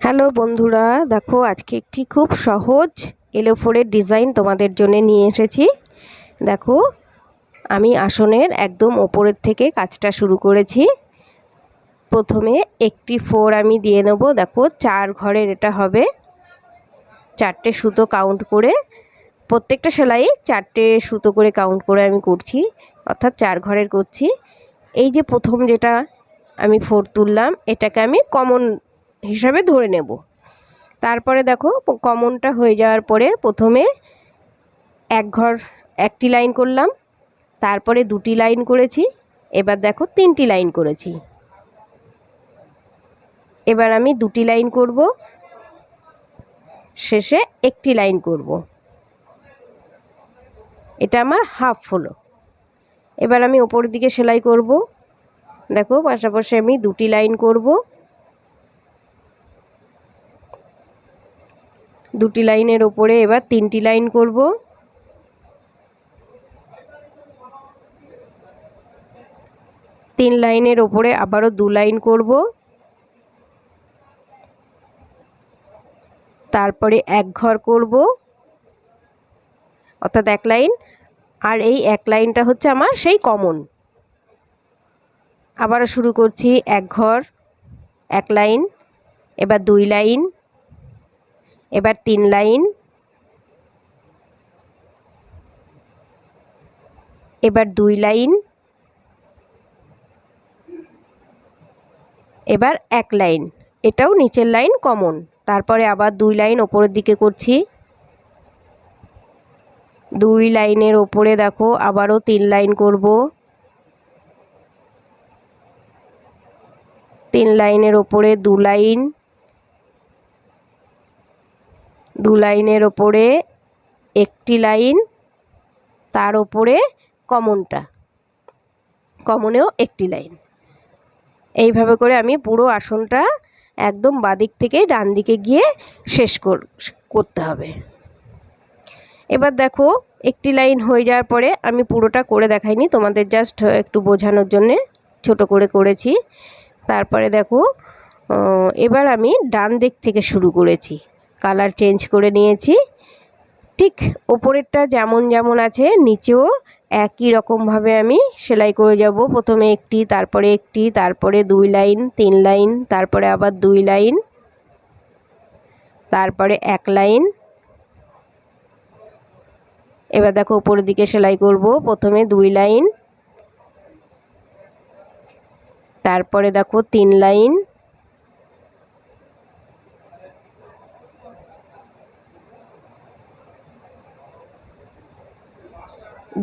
Hello বন্ধুরা, দেখো আজকে একটি খুব সহজ এলোফোরের ডিজাইন তোমাদের জন্য নিয়ে এসেছি। দেখো আমি আসনের একদম ওপরের থেকে কাজটা শুরু করেছি। প্রথমে একটি ফোর আমি দিয়ে নেব। দেখো 4 ঘরের এটা হবে। 4টে সুতো কাউন্ট করে, প্রত্যেকটা সেলাই 4টে সুতো করে কাউন্ট করে আমি করছি, অর্থাৎ 4 ঘরের করছি। এই যে প্রথম যেটা আমি ফোর তুললাম, এটাকে আমি কমন হিসাবে ধরে নেব। তারপরে দেখো কমনটা হয়ে যাওয়ার পরে প্রথমে এক ঘর একটি লাইন করলাম, তারপরে 2টি লাইন করেছি, এবার দেখো 3টি লাইন করেছি। এবার আমি 2টি লাইন করব, শেষে একটি লাইন করব। এটা আমার হাফ হলো। এবার আমি ওপরের দিকে সেলাই করব। দেখো পাশাপাশি আমি 2টি লাইন করব, 2টি লাইনের ওপরে এবার 3টি লাইন করব। তিন লাইনের ওপরে আবারও 2 লাইন করব, তারপরে এক ঘর করব, অর্থাৎ 1 লাইন। আর এই 1 লাইনটা হচ্ছে আমার সেই কমন। আবারও শুরু করছি, এক ঘর 1 লাইন, এবার 2 লাইন, এবার 3 লাইন, এবার 2 লাইন, এবার 1 লাইন, এটাও নিচের লাইন কমন। তারপরে আবার 2 লাইন ওপরের দিকে করছি। 2 লাইনের ওপরে দেখো আবারও 3 লাইন করব, 3 লাইনের ওপরে 2 লাইন, 2 লাইনের ওপরে একটি লাইন, তার ওপরে কমনটা, কমনেও একটি লাইন। এইভাবে করে আমি পুরো আসনটা একদম বাদিক থেকে ডান দিকে গিয়ে শেষ করতে হবে। এবার দেখো একটি লাইন হয়ে যাওয়ার পরে আমি পুরোটা করে দেখাইনি, তোমাদের জাস্ট একটু বোঝানোর জন্যে ছোট করে করেছি। তারপরে দেখো এবার আমি ডান দিক থেকে শুরু করেছি, কালার চেঞ্জ করে নিয়েছি। ঠিক ওপরেরটা যেমন যেমন আছে নিচেও একই রকমভাবে আমি সেলাই করে যাব। প্রথমে একটি, তারপরে একটি, তারপরে 2 লাইন, 3 লাইন, তারপরে আবার 2 লাইন, তারপরে 1 লাইন। এবার দেখো উপরের দিকে সেলাই করব। প্রথমে 2 লাইন, তারপরে দেখো 3 লাইন,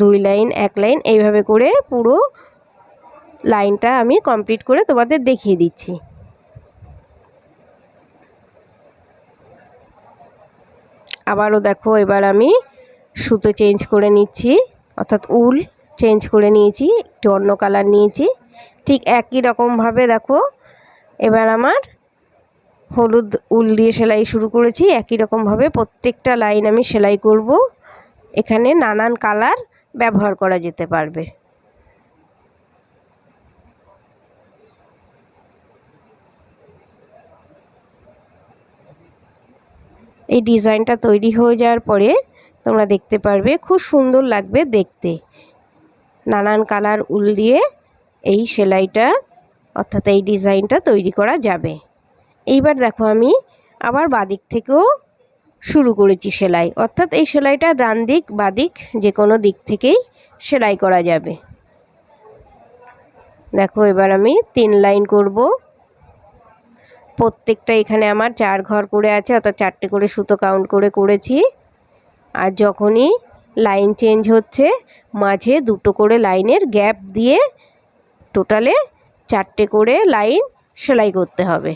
দুই লাইন, 1 লাইন, এইভাবে করে পুরো লাইনটা আমি কমপ্লিট করে তোমাদের দেখিয়ে দিচ্ছি। আবারও দেখো এবার আমি সুতো চেঞ্জ করে নিচ্ছি, অর্থাৎ উল চেঞ্জ করে নিয়েছি, একটু অন্য কালার নিয়েছি। ঠিক একই রকমভাবে দেখো এবার আমার হলুদ উল দিয়ে সেলাই শুরু করেছি। একই রকমভাবে প্রত্যেকটা লাইন আমি সেলাই করব। এখানে নানান কালার ব্যবহার করা যেতে পারবে। এই ডিজাইনটা তৈরি হয়ে যাওয়ার পরে তোমরা দেখতে পারবে খুব সুন্দর লাগবে দেখতে। নানান কালার উল দিয়ে এই সেলাইটা, অর্থাৎ এই ডিজাইনটা তৈরি করা যাবে। এইবার দেখো আমি আবার বাদিক থেকেও শুরু করেছি সেলাই, অর্থাৎ এই সেলাইটা ডান দিক বাদিক যে কোনো দিক থেকেই সেলাই করা যাবে। দেখো এবার আমি 3 লাইন করব। প্রত্যেকটা এখানে আমার 4 ঘর করে আছে, অর্থাৎ 4টে করে সুতো কাউন্ট করে করেছি। আর যখনই লাইন চেঞ্জ হচ্ছে মাঝে 2টো করে লাইনের গ্যাপ দিয়ে টোটালে 4টে করে লাইন সেলাই করতে হবে।